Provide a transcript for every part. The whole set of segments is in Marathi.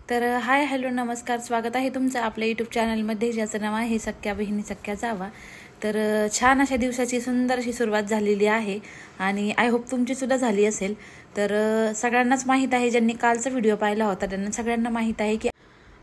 तर हाय हॅलो नमस्कार, स्वागत आहे तुमचं आपल्या यूट्यूब चॅनलमध्ये, ज्याचं नाव आहे सख्या बहिणी सख्या जावा. तर छान अशा दिवसाची सुंदर अशी सुरुवात झालेली आहे आणि आय होप तुमची सुद्धा झाली असेल. तर सगळ्यांनाच माहीत आहे, ज्यांनी कालचा व्हिडिओ पाहिला होता त्यांना सगळ्यांना माहीत आहे की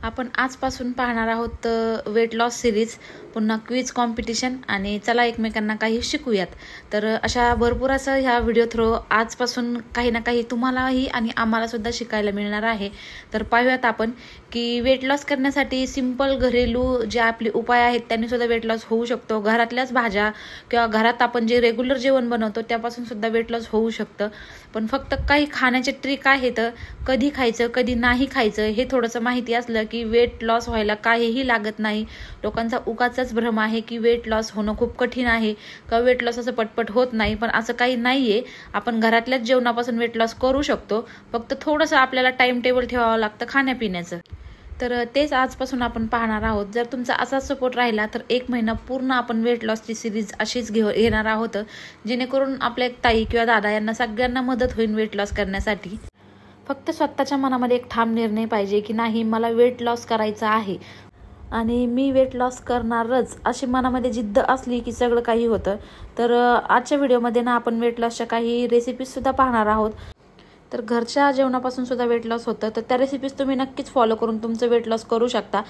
आपण आजपासून पाहणार आहोत वेट लॉस सिरीज, पुन्हा क्विज कॉम्पिटिशन आणि चला एकमेकांना काही शिकूयात. तर अशा भरपूर असं ह्या व्हिडिओ थ्रू आजपासून काही ना काही तुम्हालाही आणि आम्हाला सुद्धा शिकायला मिळणार आहे. तर पाहूयात आपण की वेट लॉस करण्यासाठी सिंपल घरेलू जे आपले उपाय आहेत त्यांनी सुद्धा वेट लॉस होऊ शकतो. घरातल्याच भाज्या किंवा घरात आपण जे रेग्युलर जेवण बनवतो त्यापासून सुद्धा वेट लॉस होऊ शकतं. पण फक्त काही खाण्याचे ट्रिक आहेत, कधी खायचं कधी नाही खायचं हे थोडंसं माहिती असलं की वेट लॉस व्हायला काहीही लागत नाही. लोकांचा उगाचाच भ्रम आहे की वेट लॉस होणं खूप कठीण आहे किंवा वेट लॉस असं पटपट होत नाही, पण असं काही नाहीये. आपण घरातल्याच जेवणापासून वेट लॉस करू शकतो. फक्त थोडंसं आपल्याला टाइम टेबल ठेवावं लागतं खाण्यापिण्याचं. तर तेच आजपासून आपण पाहणार आहोत. जर तुमचा असाच सपोर्ट राहिला तर 1 महिना पूर्ण आपण वेट लॉसची सिरीज अशीच घेणार आहोत, जेणेकरून आपल्या ताई किंवा दादा यांना सगळ्यांना मदत होईल वेट लॉस करण्यासाठी. फक्त स्वतःच्या मनामध्ये एक ठाम निर्णय पाहिजे की नाही, मला वेट लॉस करायचं आहे आणि मी वेट लॉस करणारच, अशी मनामध्ये जिद्द असली की सगळं काही होतं. तर आजच्या व्हिडिओमध्ये ना आपण वेट लॉसच्या काही रेसिपीज सुद्धा पाहणार आहोत. तर घरच्या जेवणापासून सुद्धा वेट लॉस होतं, तर त्या रेसिपीज तुम्ही नक्कीच फॉलो करून तुमचं वेट लॉस करू शकता.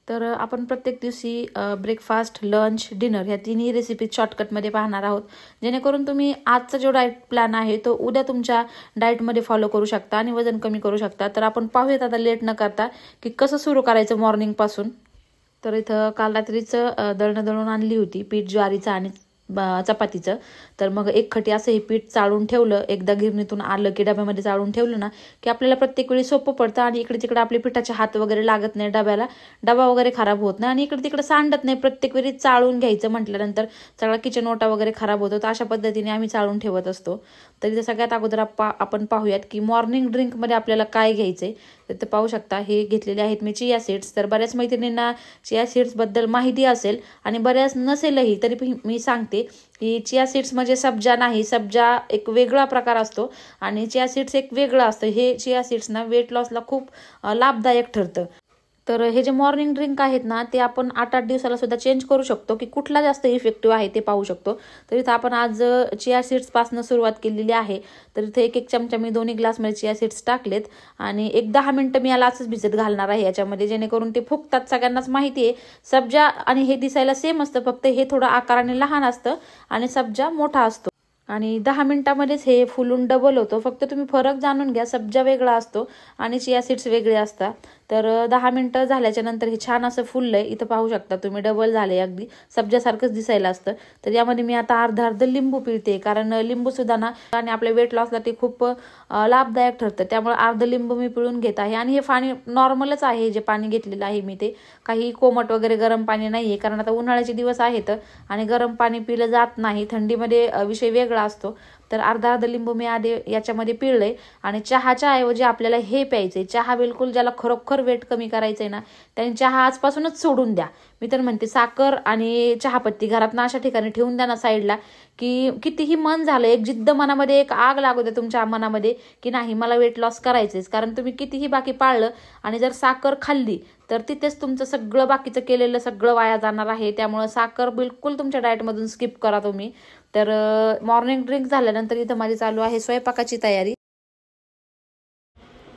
तर आपण प्रत्येक दिवशी ब्रेकफास्ट, लंच, डिनर ह्या तिन्ही रेसिपीज शॉर्टकटमध्ये पाहणार आहोत, जेणेकरून तुम्ही आजचा जो डाएट प्लॅन आहे तो उद्या तुमच्या डाएटमध्ये फॉलो करू शकता आणि वजन कमी करू शकता. तर आपण पाहूयात आता लेट न करता की कसं सुरू करायचं मॉर्निंगपासून. तर इथं काल रात्रीचं दळणं आणली होती, पीठ ज्वारीचं आणि चपातीचं. तर मग एक खटी असं हे पीठ चाळून ठेवलं. एकदा गिरणीतून आलं की डब्यामध्ये चाळून ठेवलं ना की आपल्याला प्रत्येक वेळी सोपं पडतं आणि इकडे तिकडे आपले पिठाचे हात वगैरे लागत नाही, डबा वगैरे खराब होत नाही आणि इकडे तिकडे सांडत नाही. प्रत्येक वेळी चाळून घ्यायचं म्हटल्यानंतर सगळा किचन ओटा वगैरे खराब होतो. तर अशा पद्धतीने आम्ही चाळून ठेवत असतो. तर इथं सगळ्यात अगोदर आपण पाहूयात की मॉर्निंग ड्रिंकमध्ये आपल्याला काय घ्यायचंय. तर पाहू शकता हे घेतलेले आहेत मी चिया सीड्स. तर बऱ्याच मैत्रिणींना चिया सीड्सबद्दल माहिती असेल आणि बऱ्याच नसेलही, तरी मी सांगते की चिया सीड्स म्हणजे सब्जा नाही, सब्जा एक वेगळा प्रकार असतो आणि चिया सीड्स एक वेगळं असतं. हे चिया सीड्स ना वेट लॉसला खूप लाभदायक ठरतं. तर हे जे मॉर्निंग ड्रिंक आहेत ना ते आपण 8-8 दिवसाला सुद्धा चेंज करू शकतो की कुठला जास्त इफेक्टिव्ह आहे ते पाहू शकतो. तर इथं आपण आज चिया सीड्सपासून सुरुवात केलेली आहे. तर इथे 1-1 चमचा मी 2 ग्लासमध्ये चिया सीड्स टाकलेत आणि एक 10 मिनिटं मी याला असंच भिजत घालणार आहे याच्यामध्ये, जेणेकरून ते फुगतात. सगळ्यांनाच माहिती आहे सब्जा आणि हे दिसायला सेम असतं, फक्त हे थोडं आकाराने लहान असतं आणि सब्जा मोठा असतो. आणि 10 मिनिटामध्येच हे फुलून डबल होतो. फक्त तुम्ही फरक जाणून घ्या, सब्जा वेगळा असतो आणि चिया सीड्स वेगळे असतात. तर 10 मिनिटं झाल्याच्या नंतर हे छान असं फुललंय. इथं पाहू शकता तुम्ही, डबल झाले, अगदी सब्जासारखंच दिसायला असतं. तर यामध्ये मी आता अर्ध लिंबू पिळते, कारण लिंबू सुद्धा ना आणि आपल्या वेट लॉसला ते खूप लाभदायक ठरतं. त्यामुळे अर्ध लिंबू मी पिळून घेत आहे आणि हे पाणी नॉर्मलच आहे, जे पाणी घेतलेलं आहे मी ते काही कोमट वगैरे गरम पाणी नाहीये, कारण आता उन्हाळ्याचे दिवस आहेत आणि गरम पाणी पिलं जात नाही. थंडीमध्ये विषय वेगळा असतो. तर अर्धा लिंबू मी आधी याच्यामध्ये पिळलंय आणि चहाच्या ऐवजी आपल्याला हे प्यायचंय. चहा बिलकुल ज्याला खरोखर वेट कमी करायचंय ना त्यांनी चहा आजपासूनच सोडून द्या. मी तर म्हणते साखर आणि चहापत्ती घरात ना अशा ठिकाणी ठेवून द्या ना साईडला, की कितीही मन झालं, एक जिद्द मनामध्ये, एक आग लागू द्या तुमच्या मनामध्ये की नाही मला वेट लॉस करायचंच. कारण तुम्ही कितीही बाकी पाळलं आणि जर साखर खाल्ली तर तिथेच तुमचं सगळं बाकीचं केलेलं सगळं वाया जाणार आहे. त्यामुळे साखर बिलकुल तुमच्या डाएटमधून स्किप करा तुम्ही. तर मॉर्निंग ड्रिंक झाल्यानंतर इथं माझी चालू आहे स्वयंपाकाची तयारी.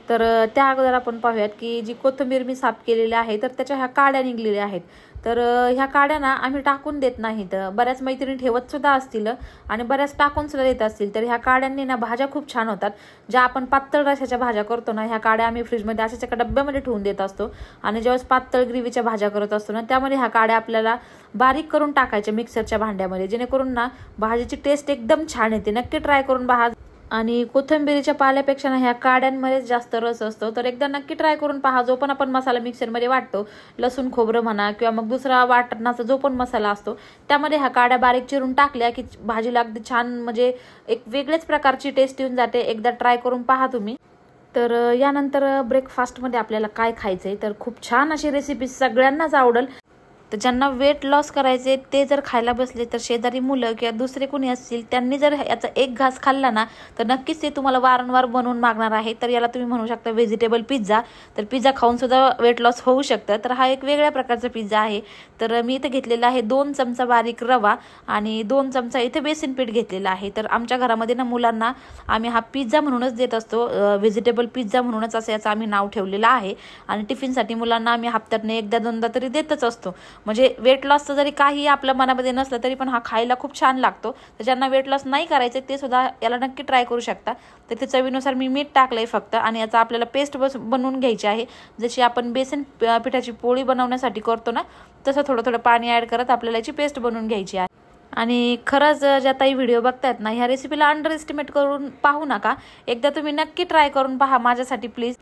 तर त्या अगोदर आपण पाहूयात की जी कोथिंबीर मी साफ केलेली आहे तर त्याच्या ह्या काड्या निघलेल्या आहेत. तर ह्या काड्या ना आम्ही टाकून देत नाहीत. बऱ्याच मैत्रिणी ठेवत सुद्धा असतील आणि बऱ्याच टाकून सुद्धा देत असतील. तर ह्या काड्यांनी ना भाज्या खूप छान होतात. ज्या आपण पातळ रशाच्या भाज्या करतो ना, ह्या काड्या आम्ही फ्रीजमध्ये अशाच एका डब्यामध्ये ठेवून देत असतो आणि ज्यावेळेस पातळ ग्रेव्हीच्या भाज्या करत असतो ना त्यामध्ये ह्या काड्या आपल्याला बारीक करून टाकायच्या मिक्सरच्या भांड्यामध्ये, जेणेकरून ना भाजीची टेस्ट एकदम छान येते. नक्की ट्राय करून पहा. आणि कोथिंबीरीच्या पाल्यापेक्षा ना ह्या काड्यांमध्येच जास्त रस असतो. तर एकदा नक्की ट्राय करून पहा. जो पण आपण मसाला मिक्सरमध्ये वाटतो, लसूण खोबरं म्हणा किंवा मग दुसरा वाटणाचा जो पण मसाला असतो, त्यामध्ये ह्या काड्या बारीक चिरून टाकल्या की भाजीला अगदी छान म्हणजे एक वेगळ्याच प्रकारची टेस्ट येऊन जाते. एकदा ट्राय करून पहा तुम्ही. तर यानंतर ब्रेकफास्टमध्ये आपल्याला काय खायचंय, तर खूप छान अशी रेसिपी सगळ्यांनाच आवडेल. तर ज्यांना वेट लॉस करायचे ते जर खायला बसले तर शेजारी मुलं किंवा दुसरे कोणी असतील त्यांनी जर याचा एक घास खाल्ला ना तर नक्कीच ते तुम्हाला वारंवार बनवून मागणार आहे. तर याला तुम्ही म्हणू शकता व्हेजिटेबल पिझ्झा. तर पिझ्झा खाऊन सुद्धा वेट लॉस होऊ शकतं. तर हा एक वेगळ्या प्रकारचा पिझ्झा आहे. तर मी इथे घेतलेला आहे 2 चमचा बारीक रवा आणि 2 चमचा इथे बेसन पीठ घेतलेला आहे. तर आमच्या घरामध्ये ना मुलांना आम्ही हा पिझ्झा म्हणूनच देत असतो, व्हेजिटेबल पिझ्झा म्हणूनच असं याचं आम्ही नाव ठेवलेलं आहे. आणि टिफिनसाठी मुलांना आम्ही हप्त्यातून एकदा दोनदा तरी देतच असतो. म्हणजे वेट लॉसचं जरी काही आपल्या मनामध्ये नसलं तरी पण हा खायला खूप छान लागतो. तर ज्यांना वेट लॉस नाही करायचं ते सुद्धा याला नक्की ट्राय करू शकता. तर ते चवीनुसार मी मीठ टाकलंय फक्त आणि याचा आपल्याला पेस्ट बनवून घ्यायची आहे. जशी आपण बेसन पिठाची पोळी बनवण्यासाठी करतो ना तसं थोडं थोडं पाणी ॲड करत आपल्याला याची पेस्ट बनवून घ्यायची आहे. आणि खरंच ज्या ताई व्हिडिओ बघतायत ना ह्या रेसिपीला अंडर एस्टिमेट करून पाहू नका. एकदा तुम्ही नक्की ट्राय करून पहा माझ्यासाठी प्लीज.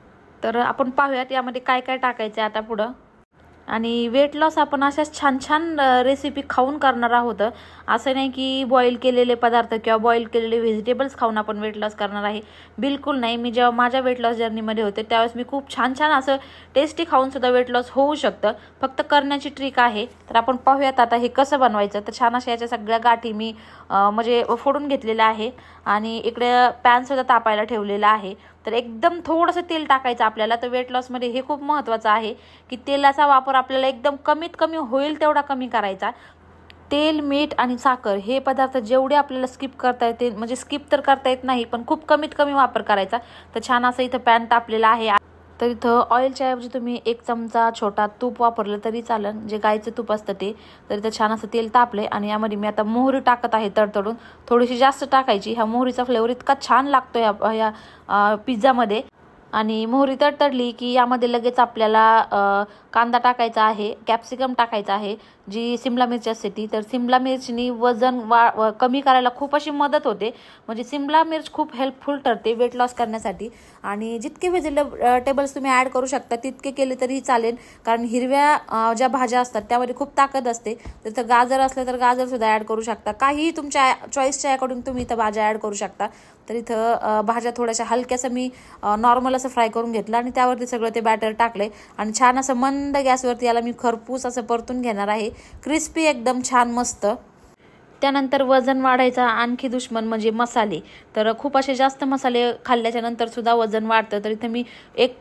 तर आपण पाहूयात यामध्ये काय काय टाकायचं आहे आता पुढं. आणि वेट लॉस आपण अशाच छान छान रेसिपी खाऊन करणार आहोत. असं नाही की बॉईल केलेले पदार्थ किंवा बॉईल केलेले व्हेजिटेबल्स खाऊन आपण वेट लॉस करणार आहे, बिलकुल नाही. मी जेव्हा माझ्या वेट लॉस जर्नीमध्ये होते त्यावेळेस मी खूप छान छान असं टेस्टी खाऊन सुद्धा वेट लॉस होऊ शकतं. फक्त करण्याची ट्रिक आहे. तर आपण पाहूयात आता हे कसं बनवायचं. तर छान अशा याच्या सगळ्या गाठी मी म्हणजे फोडून घेतलेल्या आहे आणि इकडे पॅन सुद्धा तापायला ठेवलेला आहे. तर एकदम थोडंसं तेल टाकायचं आपल्याला. तर वेट लॉसमध्ये हे खूप महत्त्वाचं आहे की तेलाचा वापर आपल्याला एकदम कमीत कमी होईल तेवढा कमी करायचा. तेल, मीठ आणि साखर हे पदार्थ जेवढे आपल्याला स्किप करता येते, म्हणजे स्किप तर करता येत नाही पण खूप कमीत कमी वापर करायचा. तर छान असं इथं पॅन तापलेला आहे. तर इथं ऑइलच्या ऐवजी तुम्ही 1 चमचा छोटा तूप वापरलं तरी चालेल, जे गाईचं तूप असतं ते. तर इथं छान असं तेल तापले आणि यामध्ये मी आता मोहरी टाकत आहे तडतडून. थोडीशी जास्त टाकायची. ह्या मोहरीचा फ्लेवर इतका छान लागतो या पिझ्झामध्ये. आणि मोहरी तडतडली की यामध्ये लगेच आपल्याला कांदा टाकायचा आहे, कॅप्सिकम टाकायचा आहे, जी सिमला मिरची असते ती. तर सिमला मिरचीनी वजन कमी करायला खूप अशी मदत होते. म्हणजे सिमला मिर्च खूप हेल्पफुल ठरते वेट लॉस करण्यासाठी. आणि जितके व्हेजिटेबल्स तुम्ही ॲड करू शकता तितके केले तरी चालेल, कारण हिरव्या ज्या भाज्या असतात त्यामध्ये खूप ताकद असते. तर गाजर असलं तर गाजरसुद्धा ॲड करू शकता. काही तुमच्या चॉईसच्या अकॉर्डिंग तुम्ही इथं भाज्या ॲड करू शकता. तर इथं भाज्या थोड्याशा हलक्यासं मी नॉर्मल असं फ्राय करून घेतलं आणि त्यावरती सगळं ते बॅटर टाकले आणि छान असं मंद गॅसवरती याला मी खरपूस असं परतून घेणार आहे. क्रिस्पी एकदम छान मस्त. त्यानंतर वजन वाढायचा आणखी दुश्मन म्हणजे मसाले. तर खूप असे जास्त मसाले खाल्ल्याच्या नंतर सुद्धा वजन वाढतं. तर इथे मी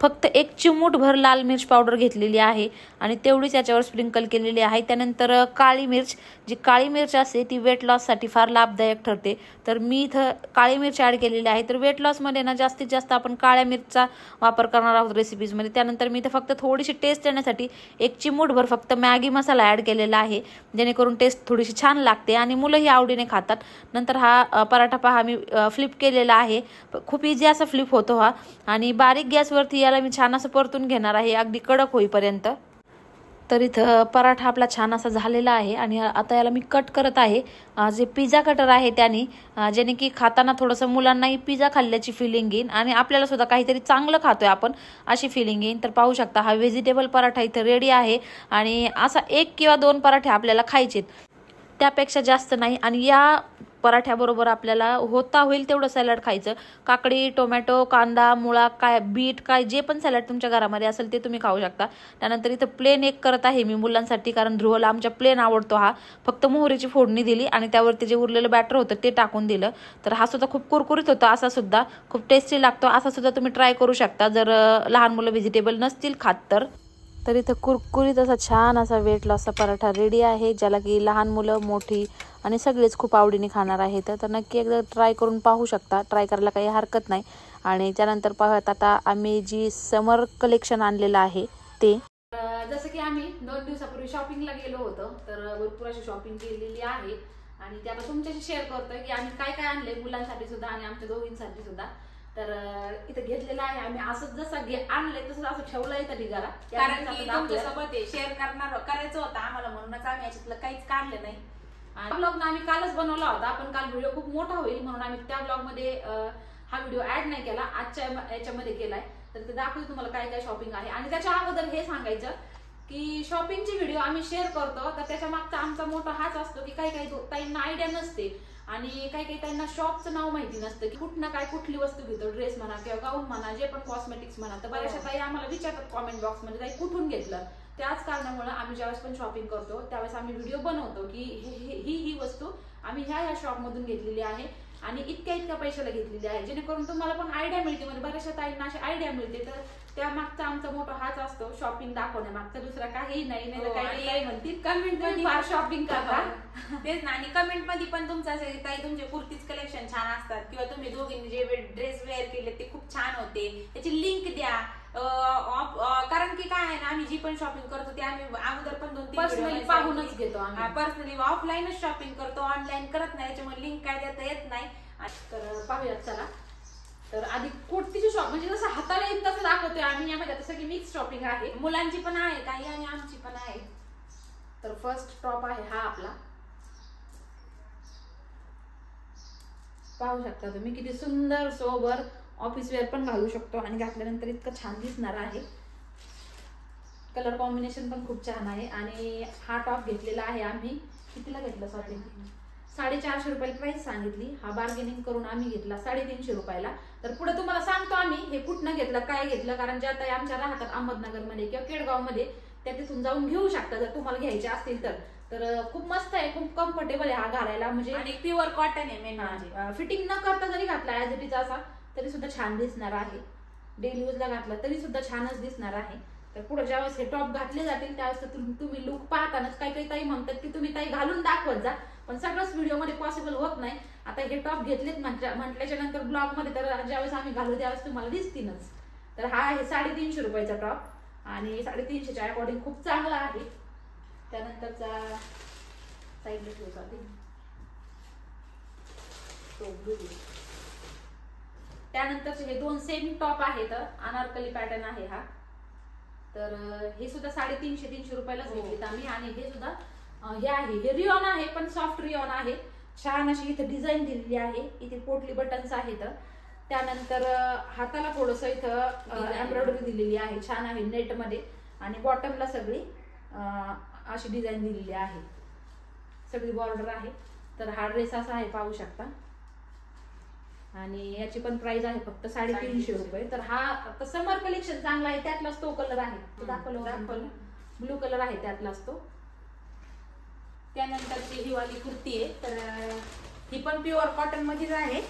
फक्त एक चिमूटभर लाल मिर्च पावडर घेतलेली आहे आणि तेवढीच याच्यावर स्प्रिंकल केलेली आहे. त्यानंतर काळी मिर्च, जी काळी मिर्च असते ती वेट लॉससाठी फार लाभदायक ठरते. तर मी इथं काळी मिर्च ॲड केलेली आहे. तर वेट लॉसमध्ये ना जास्तीत जास्त आपण काळ्या मिरचा वापर करणार आहोत रेसिपीजमध्ये. त्यानंतर मी इथं फक्त थोडीशी टेस्ट येण्यासाठी एक चिमूटभर फक्त मॅगी मसाला ॲड केलेला आहे, जेणेकरून टेस्ट थोडीशी छान लागते आणि मुलंही आवडीने खातात. नंतर हा पराठा पहा मी फ्लिप केलेला आहे. खूप इझी असा फ्लिप होतो हा. आणि बारीक गॅसवरती याला मी छान असं परतून घेणार आहे अगदी कडक होईपर्यंत. तर इथं पराठा आपला छान असा झालेला आहे आणि आता याला मी कट करत आहे. जे पिझ्झा कटर आहे त्याने, जेणे की खाताना थोडंसं मुलांनाही पिझ्झा खाल्ल्याची फिलिंग येईल आणि आपल्याला सुद्धा काहीतरी चांगलं खातोय आपण अशी फिलिंग येईल. तर पाहू शकता हा व्हेजिटेबल पराठा इथं रेडी आहे आणि असा 1 किंवा 2 पराठे आपल्याला खायचेत, त्यापेक्षा जास्त नाही. आणि या पराठ्याबरोबर आपल्याला होता होईल तेवढं सॅलड खायचं. काकडी, टोमॅटो, कांदा, मुळा, काय बीट, काय जे पण सॅलड तुमच्या घरामध्ये असेल ते तुम्ही खाऊ शकता. त्यानंतर इथं प्लेन एक करत आहे मी मुलांसाठी, कारण ध्रुवला आमच्या प्लेन आवडतो हा. फक्त मोहरीची फोडणी दिली आणि त्यावरती जे उरलेलं बॅटर होतं ते टाकून दिलं. तर हा सुद्धा खूप कुरकुरीत होता, असा सुद्धा खूप टेस्टी लागतो. असा सुद्धा तुम्ही ट्राय करू शकता जर लहान मुलं व्हेजिटेबल नसतील खात तर. तर इथं कुरकुरीत असा छान असा वेट लॉसचा पराठा रेडी आहे, ज्याला की लहान मुलं, मोठी आणि सगळेच खूप आवडीने खाणार आहेत. तर नक्की एकदा ट्राय करून पाहू शकता. ट्राय करायला काही हरकत नाही. आणि त्यानंतर पाहूयात आता आम्ही जी समर कलेक्शन आणलेलं आहे ते. जसं की आम्ही 2 दिवसापूर्वी शॉपिंगला गेलो होतो, तर भरपूर अशी शॉपिंग केलेली आहे आणि त्याला तुमच्याशी शेअर करतोय की आम्ही काय काय आणले मुलांसाठी सुद्धा आणि आमच्या दोघींसाठी सुद्धा. तर इथं घेतलेलं आहे आम्ही. असं जसं आणलंय तसं असं ठेवलंय तरी घरा, कारण की तुमच्यासोबत शेअर करायचं होतं आम्हाला, म्हणूनच आम्ही याच्यातलं काहीच काढलं नाही. ब्लॉग आम्ही कालच बनवला होता, पण काल व्हिडिओ खूप मोठा होईल म्हणून आम्ही त्या ब्लॉग मध्ये हा व्हिडिओ ऍड नाही केला, आजच्या याच्यामध्ये केलाय. तर ते दाखवते तुम्हाला काय काय शॉपिंग आहे. आणि त्याच्या अगोदर हे सांगायचं की शॉपिंगची व्हिडिओ आम्ही शेअर करतो तर त्याच्या मागचा आमचा मोठा हाच असतो की काही काही ताईंना आयडिया नसते आणि काही काही ताईंना शॉपचं नाव माहिती नसतं की कुठनं काय कुठली वस्तू घेतो, ड्रेस म्हणा किंवा गाऊन म्हणा, जे पण कॉस्मेटिक्स म्हणा. तर बऱ्याचशा ताई आम्हाला विचारतात कॉमेंट बॉक्समध्ये ताई कुठून घेतलं. त्याच कारणामुळे आम्ही ज्यावेळेस पण शॉपिंग करतो त्यावेळेस आम्ही व्हिडिओ बनवतो की ही वस्तू आम्ही ह्या शॉप मधून घेतलेली आहे आणि इतक्या पैशाला घेतलेली आहे, जेणेकरून तुम्हाला पण आयडिया मिळते. म्हणजे बऱ्याचशा ताईंना अशी आयडिया मिळते. तर त्या मागचा आमचा मोठा हाच असतो शॉपिंग दाखवण्यामागचा, दुसरा काही नाही. काही म्हणतील कमेंट मध्ये फार शॉपिंग करता तेच ना. आणि कमेंट मध्ये पण तुमचं असेल ताई तुमचे कुर्तीज कलेक्शन छान असतात किंवा तुम्ही दोघींनी जे ड्रेस वेअर केले ते खूप छान होते, त्याची लिंक द्या. कारण की काय आहे ना, आम्ही जी पण शॉपिंग करतो ते आम्ही अगोदर पण 2-3 पर्सनली पाहूनच घेतो. पर्सनली ऑफलाईनच शॉपिंग करतो, ऑनलाईन करत नाही. त्याच्यामुळे लिंक काय देता येत नाही. तर पाहूयात चला. तर आधी कुर्तीची शॉप म्हणजे जसं हाताला येईल तसं दाखवतोय आम्ही. यामध्ये आता सगळी मिक्स शॉपिंग आहे, मुलांची पण आहे काही आणि आमची पण आहे. तर फर्स्ट टॉप आहे हा आपला. पाहू शकता तुम्ही किती सुंदर सोबर ऑफिस वेअर पण घालू शकतो आणि घातल्यानंतर इतकं छान दिसणार आहे. कलर कॉम्बिनेशन पण खूप छान आहे. आणि हा टॉप घेतलेला आहे आम्ही कितीला घेतला सॉरी 450 रुपयाला प्राइस सांगितली. हा बार्गेनिंग करून आम्ही घेतला 350 रुपयाला. तर पुढे तुम्हाला सांगतो आम्ही हे कुठनं घेतलं काय घेतलं, कारण ज्या ताई आमच्या राहतात अहमदनगरमध्ये किंवा केडगावमध्ये त्या तिथून जाऊन घेऊ शकता जर तुम्हाला घ्यायचे असतील तर. तर खूप मस्त आहे, खूप कम्फर्टेबल आहे हा घालायला. म्हणजे आणि प्युअर कॉटन आहे मेन म्हणजे. फिटिंग न करता जरी घातला ऍज इट इज असा तरी सुद्धा छान दिसणार आहे. डेली यूजला घातला तरी सुद्धा छानच दिसणार आहे. तर पुढे ज्यावेळेस हे टॉप घातले जातील त्यावेळेस तुम्ही लुक पाहतानाच काही काही ताई म्हणतात की तुम्ही ताई घालून दाखवत जा, पण सगळंच व्हिडिओमध्ये पॉसिबल होत नाही. आता हे टॉप घेतलेत म्हटल्याच्या नंतर ब्लॉग मध्ये तर ज्यावेळेस आम्ही घालू त्यावेळेस तुम्हाला दिसतीलच. तर हा आहे 350 रुपयाचा टॉप आणि 350च्या अकॉर्डिंग खूप चांगला आहे. त्यानंतरचा साईडला ठेवतो आधी तो ब्लू. त्यानंतरचे हे 2 सेम टॉप आहेत, अनारकली पॅटर्न आहे हा. तर हे सुद्धा 350 रुपयालाच घेतलेत आम्ही. आणि हे सुद्धा हे आहे, हे रिओन आहे पण सॉफ्ट रिओन आहे. छान अशी इथे डिझाईन दिलेली आहे, इथे पोटली बटन्स आहेत. त्यानंतर हाताला थोडस इथं एम्ब्रॉयडरी दिलेली आहे, छान आहे नेट मध्ये. आणि बॉटमला सगळी अशी डिझाईन दिलेली आहे, सगळी बॉर्डर आहे. तर हा ड्रेस असा आहे पाहू शकता. आणि याची पण प्राइस आहे फक्त 350 रुपये. तर हा आता समर कलेक्शन चांगला आहे, त्यातलाच तो कलर आहे, तो दाखवलं ब्लू कलर आहे त्यातलाच तो. त्यानंतरची ही वाली कुर्ती आहे, तर ही पण प्युअर कॉटन मध्येच आहे.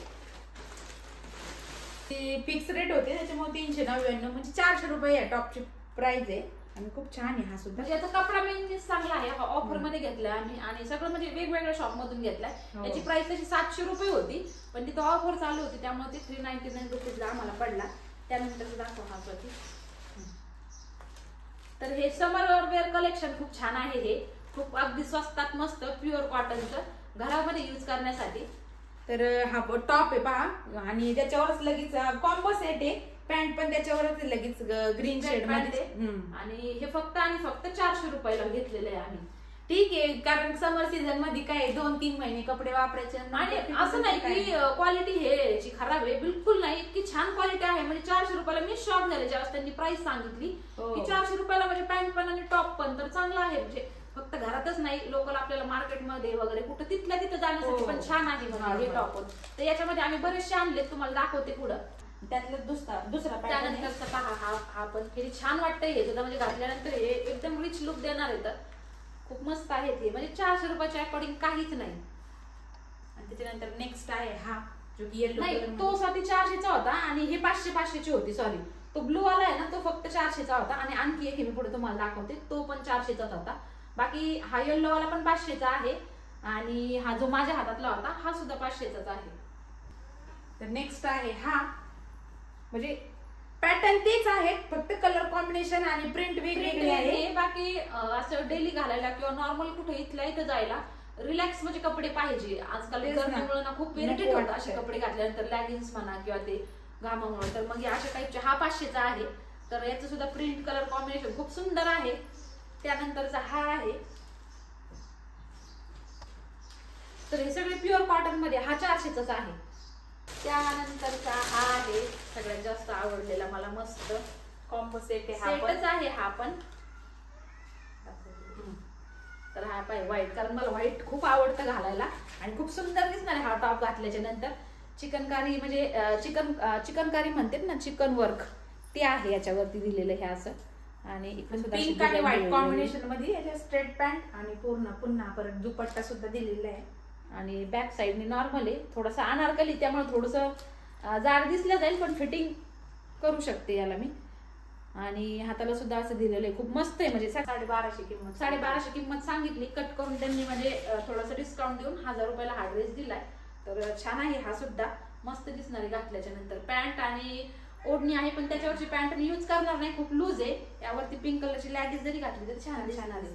ती फिक्स रेट होते त्याच्यामुळे 399 म्हणजे 400 रुपये या टॉपची प्राइस आहे. आणि खूप छान आहे हा सुद्धा. याचा कपडा मेन चांगला आहे, हा ऑफर मध्ये घेतलाय आम्ही आणि सगळं म्हणजे वेगवेगळ्या शॉप मधून घेतलाय. याची प्राइस तशी 700 रुपये होती पण तिथं ऑफर चालू होती त्यामुळे ती 399 रुपीजला आम्हाला पडला. त्यानंतर दाखव हा प्रति. तर हे समर वेअर कलेक्शन खूप छान आहे. हे खूप अगदी स्वस्तात मस्त प्युअर कॉटनचं घरामध्ये यूज करण्यासाठी. तर हा टॉप आहे पहा आणि त्याच्यावरच लगेच कॉम्बो सेट आहे, पॅन्ट पण त्याच्यावरच लगेच ग्रीन शेड मध्ये. आणि हे फक्त आणि फक्त 400 रुपयाला घेतलेले आहे आम्ही. ठीक आहे, कारण समर सीझन मध्ये काय 2-3 महिने कपडे वापरायचे आणि असं नाही की क्वालिटी हे खराब आहे, बिलकुल नाही. इतकी छान क्वालिटी आहे म्हणजे 400 रुपयाला मी शॉक झाले ज्यावेळेस त्यांनी प्राइस सांगितली की 400 रुपयाला म्हणजे पॅन्ट पण आणि टॉप पण. तर चांगला आहे म्हणजे फक्त घरातच नाही, लोकल आपल्याला मार्केटमध्ये वगैरे कुठं तिथल्या तिथं जाण्यासाठी पण छान आहे हे टॉप. तर याच्यामध्ये आम्ही बरेचसे आणले, तुम्हाला दाखवते पुढं. त्यातलं दुसरा त्यानंतरचा पहा हा पण किती छान वाटतंय हे सुद्धा, म्हणजे घातल्यानंतर हे एकदम रिच लुक देणार आहे. तर खूप मस्त आहे ते, म्हणजे 400 रुपयाच्या अकॉर्डिंग काहीच नाही. आणि त्याच्यानंतर नेक्स्ट आहे हा जो की येलो नाही, तो 450चा होता आणि हे 500ची होती. सॉरी, तो ब्लू वाला आहे ना तो फक्त 400चा होता. आणि आणखी एक मी पुढे तुम्हाला दाखवते, तो पण 400चाच होता. बाकी हा येल्लो वाला पण 500चा आहे आणि हा जो माझ्या हातातला होता हा सुद्धा 500चाच आहे. तर नेक्स्ट आहे हा, म्हणजे पॅटर्न तेच आहेत फक्त कलर कॉम्बिनेशन आणि प्रिंट वेगवेगळी आहे. बाकी असं डेली घालायला किंवा नॉर्मल कुठे इथल्या इथं जायला रिलॅक्स म्हणजे कपडे पाहिजे. आजकाल गरमीमुळे ना खूप इरिटेट होतं असे कपडे घातल्यानंतर, लॅगिन्स म्हणा किंवा ते घामामुळे. तर मग अशा टाईपचे हा 500चा आहे. तर याचं सुद्धा प्रिंट कलर कॉम्बिनेशन खूप सुंदर आहे. त्यानंतरचा हा आहे, तर हे सगळे प्युअर कॉटन मध्ये, हा 400चाच आहे. त्यानंतरचा हा आहे सगळ्यात जास्त आवडलेला मला, मस्त कॉम्बो सेट आहे हा पण. तर हा पाहिजे व्हाईट, कारण मला व्हाईट खूप आवडतं घालायला आणि खूप सुंदर दिसणार आहे हा टॉप घातल्याच्या नंतर. चिकनकारी म्हणजे चिकनकारी म्हणतात ना, चिकन वर्क ते आहे याच्यावरती दिलेलं हे असं. आणि इकडे सुद्धा पिंक आणि व्हाईट कॉम्बिनेशन मध्ये याच्या स्ट्रेट पॅन्ट आणि पुन्हा परत दुपट्टा सुद्धा दिलेला आहे. आणि बॅक साईडने नॉर्मल आहे, थोडासा अनारकली त्यामुळे थोडंसं जाड दिसलं जाईल, पण फिटिंग करू शकते याला मी. आणि हाताला सुद्धा असं दिलेलं आहे, खूप मस्त आहे. म्हणजे 1250 किंमत, 1250 किंमत सांगितली, कट करून त्यांनी म्हणजे थोडंसं डिस्काउंट देऊन 1000 रुपयाला हा ड्रेस दिलाय. तर छान आहे हा सुद्धा, मस्त दिसणार आहे घातल्याच्या नंतर. पॅन्ट आणि ओढणी आहे, पण त्याच्यावरची पॅन्ट मी यूज करणार नाही, खूप लूज आहे. यावरती पिंक कलरची लॅगेज जरी घातली तरी छान दिसणार आहे.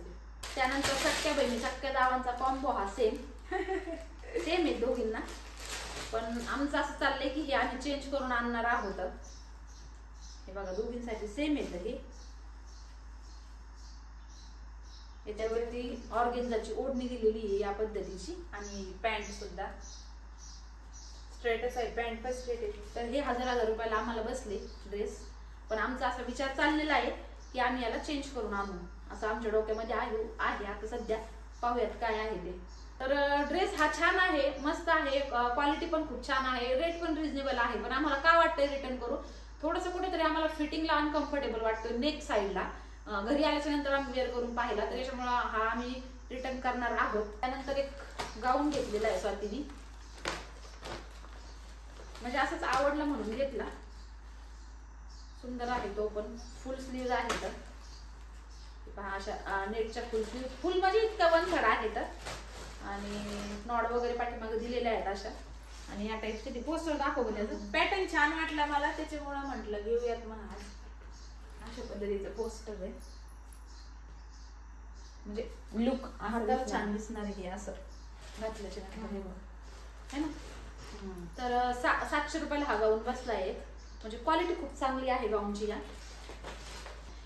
त्यानंतर सख्या बहिणी सख्या जावांचा कॉम्बो हा सेम आहे दोघींना, पण आमचं असं चाललंय की हे आम्ही चेंज करून आणणार आहोत. हे बघा दोघींसाठी सेम येतं हे. याच्यावरती ऑर्गेन्झाची ओढणी दिलेली आहे या पद्धतीची, आणि पॅन्ट सुद्धा स्ट्रेटच आहे, पॅन्ट पण स्ट्रेट आहे. तर हे 1000 रुपयाला आम्हाला बसले ड्रेस. पण आमचा असा विचार चाललेला आहे की आम्ही याला चेंज करून आणू, असं आमच्या डोक्यामध्ये आहे. आता सध्या पाहूयात काय आहे ते. तर ड्रेस हा छान आहे, मस्त आहे, क्वालिटी पण खूप छान आहे, रेट पण रिझनेबल आहे. पण आम्हाला काय वाटतंय रिटर्न करू, थोडंसं कुठेतरी आम्हाला फिटिंगला अनकम्फर्टेबल वाटतं नेक साईडला. घरी आल्याच्या नंतर आम्ही वेअर करून पाहिला, तर याच्यामुळे हा आम्ही रिटर्न करणार आहोत. त्यानंतर एक गाऊन घेतलेला आहे स्वातीने, म्हणजे असंच आवडलं म्हणून घेतला. सुंदर आहे तो पण, फुल स्लीव्ह आहे. तर पहा अशा नेटच्या फुल स्लीव्ह, फुल म्हणजे इतका वनथडा आहे तर, आणि नॉड वगैरे पाठीमागे दिलेल्या आहेत अशा. आणि या टाईपचे ते पोस्टर दाखवलं, त्याचं पॅटर्न छान वाटला मला, त्याच्यामुळे म्हटलं घेऊयात म्हणून. अशा पद्धतीचं पोस्टर आहे, म्हणजे लुक हाताला छान दिसणार आहे असं घातल्याच्या नंतर, है ना. तर 700 रुपयाला हा गाऊन बसला आहे. म्हणजे क्वालिटी खूप चांगली आहे गाऊनची.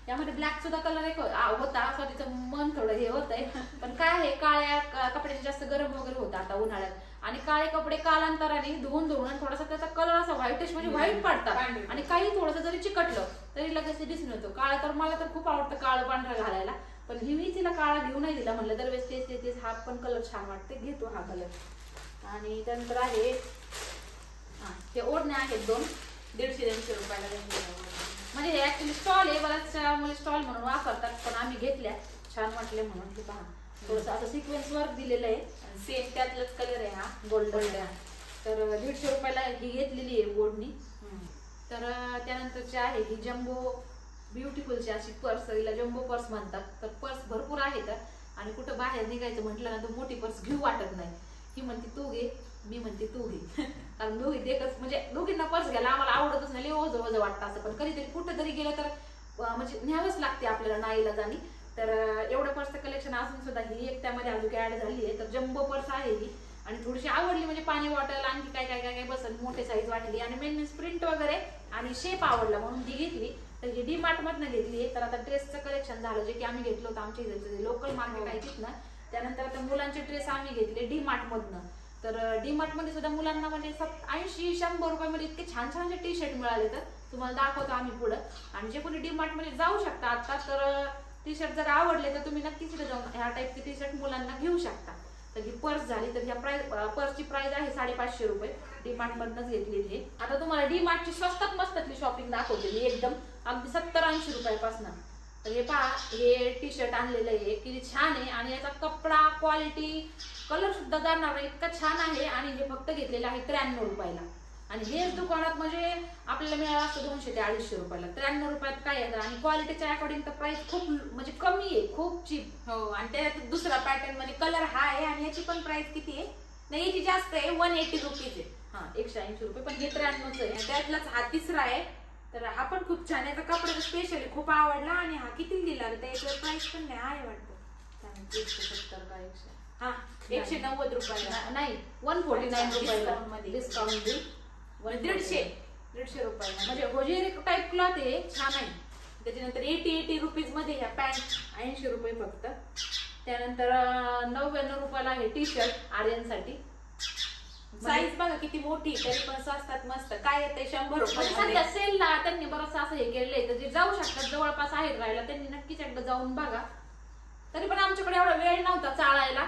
यामध्ये ब्लॅक सुद्धा कलर एक होता, स्वतःचं मन थोडं हे होतंय. पण काय आहे, काळ्या कपड्याचे जास्त गरम वगैरे होतं आता उन्हाळ्यात, आणि काळे कपडे कालांतराने धुवून थोडासा त्याचा कलर असा व्हाईटिश म्हणजे व्हाईट पडतात, आणि काही थोडंसं जरी चिकटलं तरी लगेच दिसून येतो काळा. तर मला तर खूप आवडतं काळं पांढरं घालायला, पण मी तिला काळा घेऊ नाही दिला, म्हणलं दरवेळेस तेच हा पण कलर छान वाटते, घेतो हा कलर. आणि त्यानंतर आहे हे ओढण्या आहेत 2, 150 रुपयाला. म्हणजे हे ऍक्च्युली स्टॉल आहे, बऱ्याचशा मुली स्टॉल म्हणून वापरतात, पण आम्ही घेतल्या, छान वाटले म्हणून. हे पहा थोडंसं असं सिक्वेन्स वर्क दिलेलं आहे, सेम त्यातलंच कलर आहे हा, गोल्डन. तर 150 रुपयाला ही घेतलेली आहे ओढणी. तर त्यानंतरची आहे ही जम्बो ब्युटिफुलची अशी पर्स, हिला जम्बो पर्स म्हणतात. तर पर्स भरपूर आहेत, आणि कुठं बाहेर निघायचं म्हटलं ना तर मोठी पर्स घेऊ वाटत नाही. ही म्हणते तू घे, मी म्हणते तू घे, कारण दोघी देखच म्हणजे दोघींना पर्स घ्यायला आम्हाला आवडतच नाही, ओझं ओझं वाटतं असं. पण कधीतरी कुठं तरी गेलं तर म्हणजे न्यावंच लागते आपल्याला नाईलाजानी. तर एवढं पर्सचं कलेक्शन असून सुद्धा ही एक त्यामध्ये अजून ऍड झाली आहे. तर जम्बो पर्स आहे ही, आणि थोडीशी आवडली, म्हणजे पाणी बॉटल आणखी काय काय काय काय बसन, मोठे साईज वाटली, आणि मेन प्रिंट वगैरे आणि शेप आवडला म्हणून ती घेतली. तर ही डी मार्ट मधनं घेतली आहे. तर आता ड्रेसचं कलेक्शन झालं, जे की आम्ही घेतलं होतं आमच्या इथे लोकल मार्केट आहे तिथनं. त्यानंतर आता मुलांचे ड्रेस आम्ही घेतले डी मार्ट मधनं. तर डी मार्ट मध्ये सुद्धा मुलांना म्हणजे 80-100 रुपयामध्ये इतके छान छान टी शर्ट मिळाले, तर तुम्हाला दाखवतो आम्ही पुढं. आणि जे कोणी डी मार्ट मध्ये जाऊ शकता आता, तर टी शर्ट जर आवडले तर तुम्ही नक्कीच इथे जाऊन ह्या टाईपचे टी शर्ट मुलांना घेऊ शकता. तर ही पर्स झाली, तर ह्या पर्सची प्राइस आहे 550 रुपये, डी मार्ट मधनच घेतलेली आहे. आता तुम्हाला डी मार्टची स्वस्तात मस्तातली शॉपिंग दाखवते मी एकदम, अगदी 70-80 रुपयापासून. तर हे पहा, हे टी शर्ट आणलेलं आहे, किती छान आहे, आणि याचा कपडा क्वालिटी कलर सुद्धा जाणार इतका छान आहे. आणि हे फक्त घेतलेलं आहे 93 रुपयाला, आणि हेच दुकानात म्हणजे आपल्याला मिळालं असतं 200 ते 250 रुपयाला. 93 रुपयात काय येतं, आणि क्वालिटीच्या अकॉर्डिंग तर प्राइस खूप म्हणजे कमी आहे, खूप चीप. हो, आणि त्यात दुसरा पॅटर्न मध्ये कलर हा आहे, आणि याची पण प्राइस किती आहे, नाही याची जास्त आहे, 180 रुपीज आहे. हा 180 रुपये, पण हे 93च आहे. त्यातलाच हा तिसरा आहे. तर हा पण खूप छान आहे, याचा कपडा स्पेशली खूप आवडला. आणि हा किती दिला, तर याच्यावर प्राइस पण नाही आहे वाटतं, 170 का 100, हा 190 रुपयाला, नाही 149 रुपयाला डिस्काउंट देऊन 150 रुपयाला. म्हणजे होजेरी टाईप क्लॉथ आहे, छान आहे. त्याच्यानंतर 80 रुपीज मध्ये ह्या पॅन्ट 80 रुपये फक्त. त्यानंतर 99 रुपयाला आहे टी शर्ट आर्यनसाठी. साईज बघा किती मोठी, तरी पण स्वस्तात मस्त. काय येते 100 रुपये सेलला त्यांनी बरंच असं हे केलंय, तर जे जाऊ शकतात जवळपास आहेत राहायला त्यांनी नक्कीच एकदा जाऊन बघा. तरी पण आमच्याकडे एवढा वेळ नव्हता चाळायला,